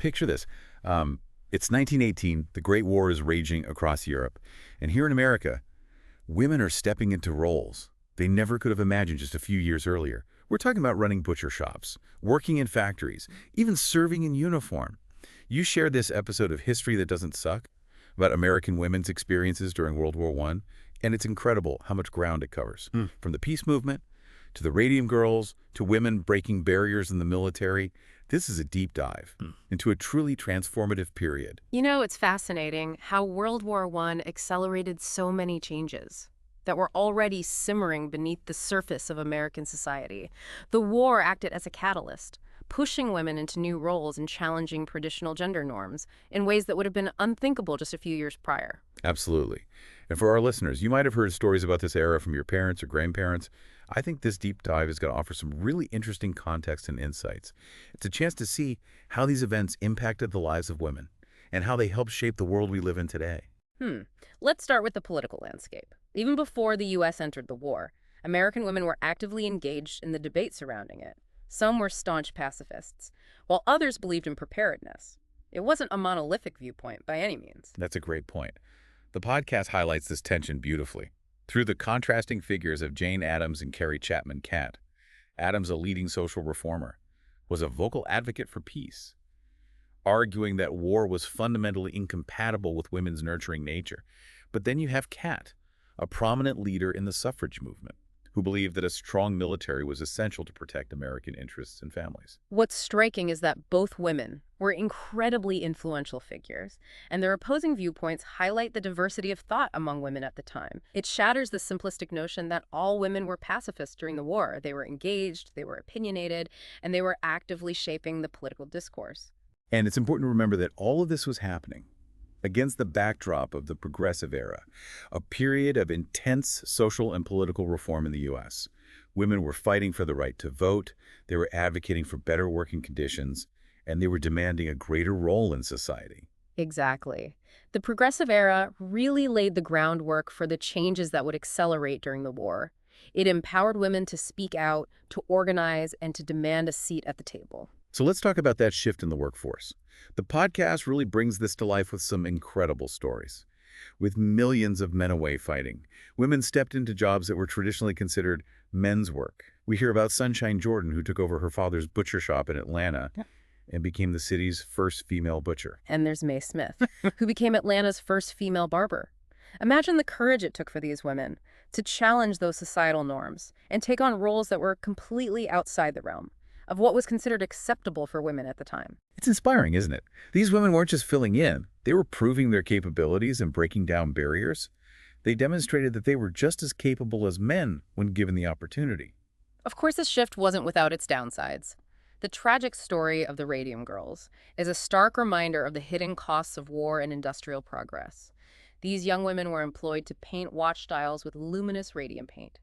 picture this. It's 1918. The Great War is raging across Europe. And here in America, women are stepping into roles they never could have imagined just a few years earlier. We're talking about running butcher shops, working in factories, even serving in uniform. You shared this episode of History That Doesn't Suck about American women's experiences during World War I, and it's incredible how much ground it covers. From the peace movement, to the Radium Girls, to women breaking barriers in the military. This is a deep dive into a truly transformative period. You know, it's fascinating how World War I accelerated so many changes that were already simmering beneath the surface of American society. The war acted as a catalyst, pushing women into new roles and challenging traditional gender norms in ways that would have been unthinkable just a few years prior. Absolutely. And for our listeners, you might have heard stories about this era from your parents or grandparents. I think this deep dive is going to offer some really interesting context and insights. It's a chance to see how these events impacted the lives of women and how they help shape the world we live in today. Let's start with the political landscape. Even before the U.S. entered the war, American women were actively engaged in the debate surrounding it. Some were staunch pacifists, while others believed in preparedness. It wasn't a monolithic viewpoint by any means. That's a great point. The podcast highlights this tension beautifully through the contrasting figures of Jane Addams and Carrie Chapman Catt. Addams, a leading social reformer, was a vocal advocate for peace, arguing that war was fundamentally incompatible with women's nurturing nature. But then you have Catt, a prominent leader in the suffrage movement, who believed that a strong military was essential to protect American interests and families. What's striking is that both women were incredibly influential figures, and their opposing viewpoints highlight the diversity of thought among women at the time. It shatters the simplistic notion that all women were pacifists during the war. They were engaged, they were opinionated, and they were actively shaping the political discourse. And it's important to remember that all of this was happening against the backdrop of the Progressive Era, a period of intense social and political reform in the U.S. Women were fighting for the right to vote, they were advocating for better working conditions, and they were demanding a greater role in society. Exactly. The Progressive Era really laid the groundwork for the changes that would accelerate during the war. It empowered women to speak out, to organize, and to demand a seat at the table. So let's talk about that shift in the workforce. The podcast really brings this to life with some incredible stories. With millions of men away fighting, women stepped into jobs that were traditionally considered men's work. We hear about Sunshine Jordan, who took over her father's butcher shop in Atlanta and became the city's first female butcher. And there's Mae Smith, who became Atlanta's first female barber. Imagine the courage it took for these women to challenge those societal norms and take on roles that were completely outside the realm of what was considered acceptable for women at the time. It's inspiring, isn't it? These women weren't just filling in. They were proving their capabilities and breaking down barriers. They demonstrated that they were just as capable as men when given the opportunity. Of course, this shift wasn't without its downsides. The tragic story of the Radium Girls is a stark reminder of the hidden costs of war and industrial progress. These young women were employed to paint watch dials with luminous radium paint,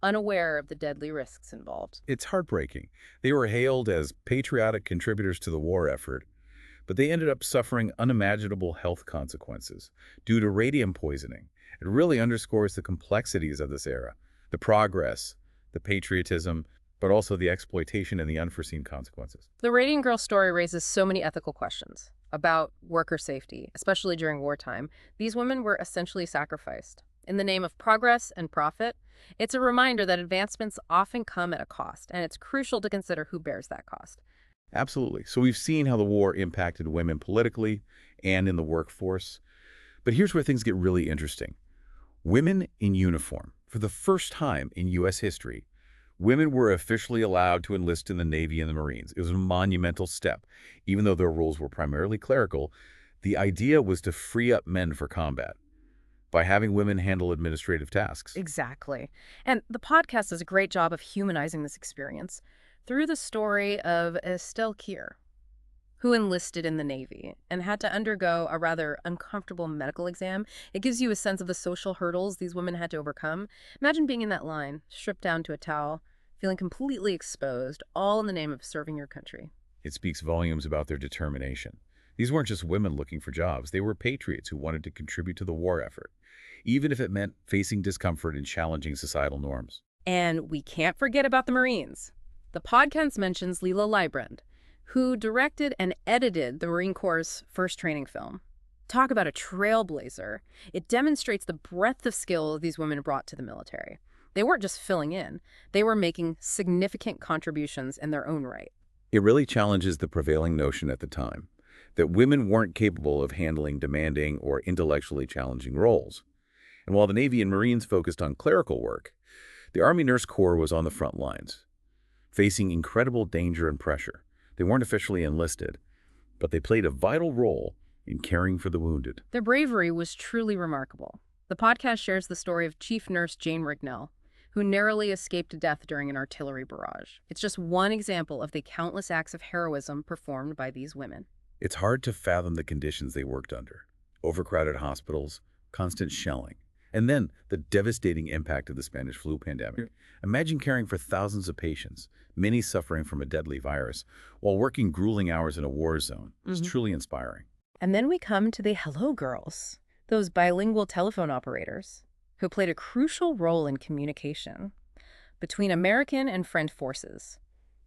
unaware of the deadly risks involved. It's heartbreaking. They were hailed as patriotic contributors to the war effort, but they ended up suffering unimaginable health consequences due to radium poisoning. It really underscores the complexities of this era, the progress, the patriotism, but also the exploitation and the unforeseen consequences. The Radium Girl story raises so many ethical questions about worker safety, especially during wartime. These women were essentially sacrificed in the name of progress and profit. It's a reminder that advancements often come at a cost, and it's crucial to consider who bears that cost. Absolutely. So we've seen how the war impacted women politically and in the workforce. But here's where things get really interesting. Women in uniform. For the first time in U.S. history, women were officially allowed to enlist in the Navy and the Marines. It was a monumental step. Even though their roles were primarily clerical, the idea was to free up men for combat by having women handle administrative tasks. Exactly. And the podcast does a great job of humanizing this experience through the story of Estelle Keir, who enlisted in the Navy and had to undergo a rather uncomfortable medical exam. It gives you a sense of the social hurdles these women had to overcome. Imagine being in that line, stripped down to a towel, feeling completely exposed, all in the name of serving your country. It speaks volumes about their determination. These weren't just women looking for jobs. They were patriots who wanted to contribute to the war effort, even if it meant facing discomfort and challenging societal norms. And we can't forget about the Marines. The podcast mentions Leela Librand, who directed and edited the Marine Corps' first training film. Talk about a trailblazer. It demonstrates the breadth of skill these women brought to the military. They weren't just filling in. They were making significant contributions in their own right. It really challenges the prevailing notion at the time that women weren't capable of handling demanding or intellectually challenging roles. And while the Navy and Marines focused on clerical work, the Army Nurse Corps was on the front lines, facing incredible danger and pressure. They weren't officially enlisted, but they played a vital role in caring for the wounded. Their bravery was truly remarkable. The podcast shares the story of Chief Nurse Jane Rignell, who narrowly escaped death during an artillery barrage. It's just one example of the countless acts of heroism performed by these women. It's hard to fathom the conditions they worked under. Overcrowded hospitals, constant shelling, and then the devastating impact of the Spanish flu pandemic. Imagine caring for thousands of patients, many suffering from a deadly virus, while working grueling hours in a war zone. It's truly inspiring. And then we come to the Hello Girls, those bilingual telephone operators who played a crucial role in communication between American and French forces.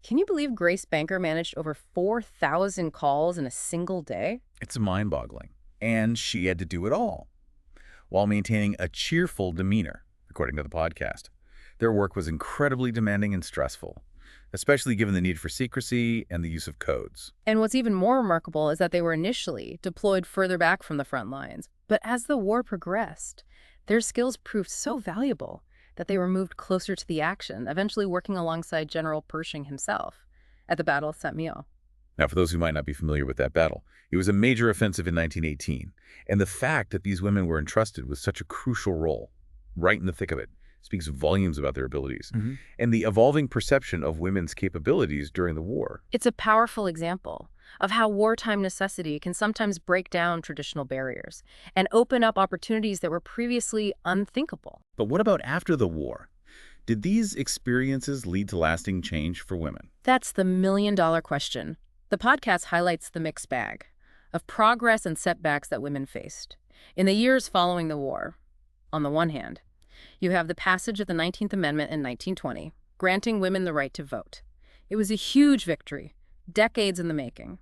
Can you believe Grace Banker managed over 4,000 calls in a single day? It's mind-boggling. And she had to do it all while maintaining a cheerful demeanor, according to the podcast. Their work was incredibly demanding and stressful, especially given the need for secrecy and the use of codes. And what's even more remarkable is that they were initially deployed further back from the front lines. But as the war progressed, their skills proved so valuable that they were moved closer to the action, eventually working alongside General Pershing himself at the Battle of Saint-Malo. Now, for those who might not be familiar with that battle, it was a major offensive in 1918, and the fact that these women were entrusted with such a crucial role, right in the thick of it, speaks volumes about their abilities and the evolving perception of women's capabilities during the war. It's a powerful example of how wartime necessity can sometimes break down traditional barriers and open up opportunities that were previously unthinkable. But what about after the war? Did these experiences lead to lasting change for women? That's the million-dollar question. The podcast highlights the mixed bag of progress and setbacks that women faced. In the years following the war, on the one hand, you have the passage of the 19th Amendment in 1920, granting women the right to vote. It was a huge victory, decades in the making,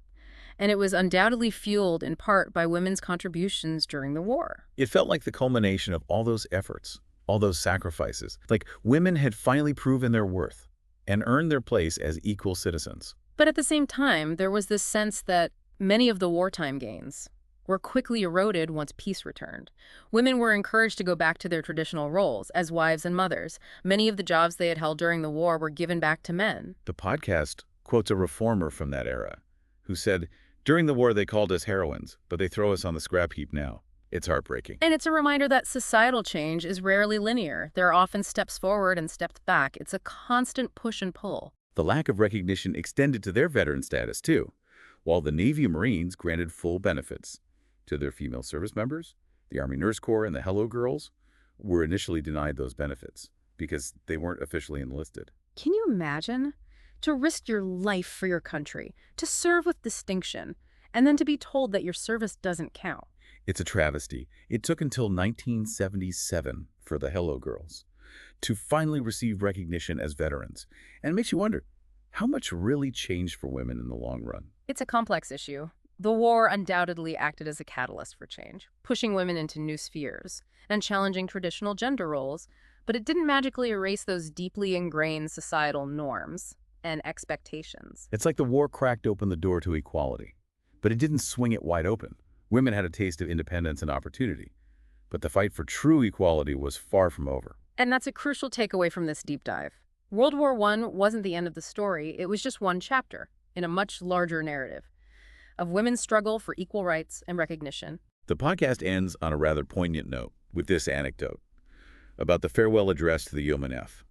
and it was undoubtedly fueled in part by women's contributions during the war. It felt like the culmination of all those efforts, all those sacrifices. Like women had finally proven their worth and earned their place as equal citizens. But at the same time, there was this sense that many of the wartime gains were quickly eroded once peace returned. Women were encouraged to go back to their traditional roles as wives and mothers. Many of the jobs they had held during the war were given back to men. The podcast quotes a reformer from that era who said, "During the war they called us heroines, but they throw us on the scrap heap now. It's heartbreaking." And it's a reminder that societal change is rarely linear. There are often steps forward and steps back. It's a constant push and pull. The lack of recognition extended to their veteran status, too. While the Navy and Marines granted full benefits to their female service members, the Army Nurse Corps and the Hello Girls were initially denied those benefits because they weren't officially enlisted. Can you imagine? To risk your life for your country, to serve with distinction, and then to be told that your service doesn't count. It's a travesty. It took until 1977 for the Hello Girls to finally receive recognition as veterans. And it makes you wonder, how much really changed for women in the long run? It's a complex issue. The war undoubtedly acted as a catalyst for change, pushing women into new spheres and challenging traditional gender roles, but it didn't magically erase those deeply ingrained societal norms and expectations. It's like the war cracked open the door to equality, but it didn't swing it wide open. Women had a taste of independence and opportunity, but the fight for true equality was far from over. And that's a crucial takeaway from this deep dive. World War I wasn't the end of the story. It was just one chapter in a much larger narrative of women's struggle for equal rights and recognition. The podcast ends on a rather poignant note with this anecdote about the farewell address to the Yeoman F.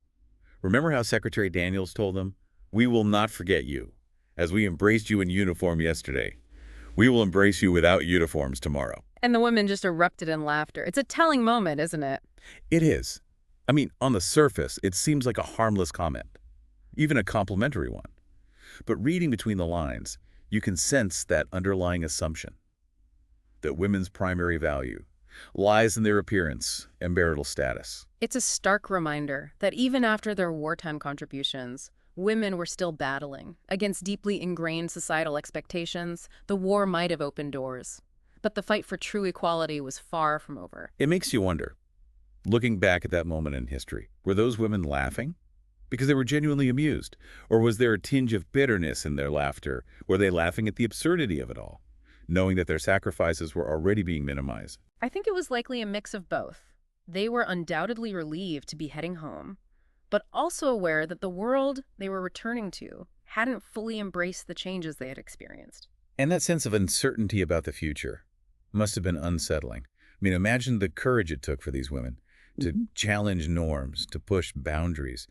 Remember how Secretary Daniels told them, "We will not forget you. As we embraced you in uniform yesterday, we will embrace you without uniforms tomorrow." And the women just erupted in laughter. It's a telling moment, isn't it? It is. I mean, on the surface, it seems like a harmless comment, even a complimentary one. But reading between the lines, you can sense that underlying assumption that women's primary value lies in their appearance and marital status. It's a stark reminder that even after their wartime contributions, women were still battling. Against deeply ingrained societal expectations, the war might have opened doors. But the fight for true equality was far from over. It makes you wonder, looking back at that moment in history, were those women laughing because they were genuinely amused? Or was there a tinge of bitterness in their laughter? Were they laughing at the absurdity of it all, knowing that their sacrifices were already being minimized? I think it was likely a mix of both. They were undoubtedly relieved to be heading home, but also aware that the world they were returning to hadn't fully embraced the changes they had experienced. And that sense of uncertainty about the future must have been unsettling. I mean, imagine the courage it took for these women to challenge norms, to push boundaries,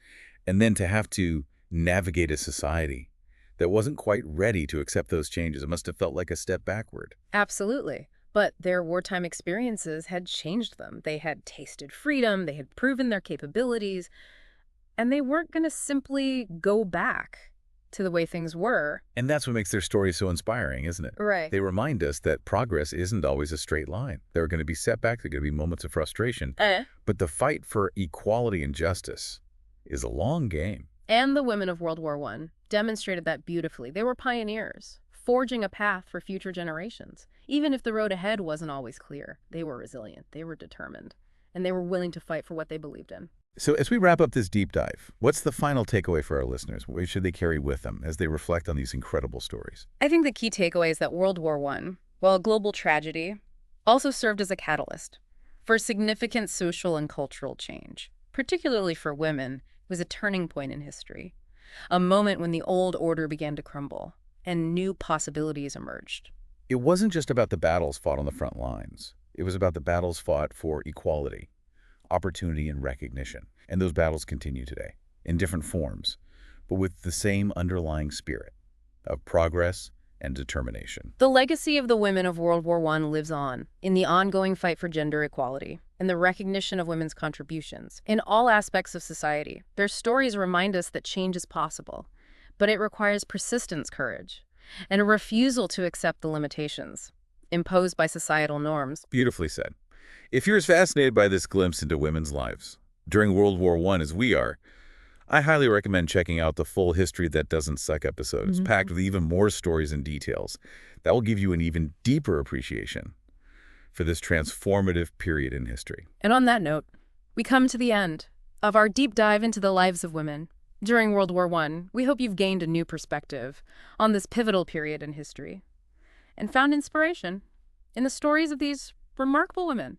and then to have to navigate a society that wasn't quite ready to accept those changes. It must have felt like a step backward. Absolutely. But their wartime experiences had changed them. They had tasted freedom, they had proven their capabilities, and they weren't going to simply go back to the way things were. And that's what makes their story so inspiring, isn't it? Right. They remind us that progress isn't always a straight line. There are going to be setbacks, there are going to be moments of frustration. But the fight for equality and justice is a long game. And the women of World War I demonstrated that beautifully. They were pioneers, forging a path for future generations. Even if the road ahead wasn't always clear, they were resilient, they were determined, and they were willing to fight for what they believed in. So as we wrap up this deep dive, what's the final takeaway for our listeners? What should they carry with them as they reflect on these incredible stories? I think the key takeaway is that World War I, while a global tragedy, also served as a catalyst for significant social and cultural change. Particularly for women, it was a turning point in history, a moment when the old order began to crumble and new possibilities emerged. It wasn't just about the battles fought on the front lines. It was about the battles fought for equality, opportunity, and recognition. And those battles continue today in different forms, but with the same underlying spirit of progress and determination. The legacy of the women of World War I lives on in the ongoing fight for gender equality and the recognition of women's contributions in all aspects of society. Their stories remind us that change is possible, but it requires persistence, courage, and a refusal to accept the limitations imposed by societal norms. Beautifully said. If you're as fascinated by this glimpse into women's lives during World War I as we are, I highly recommend checking out the full History That Doesn't Suck episode. It's packed with even more stories and details that will give you an even deeper appreciation for this transformative period in history. And on that note, we come to the end of our deep dive into the lives of women during World War I. We hope you've gained a new perspective on this pivotal period in history and found inspiration in the stories of these remarkable women.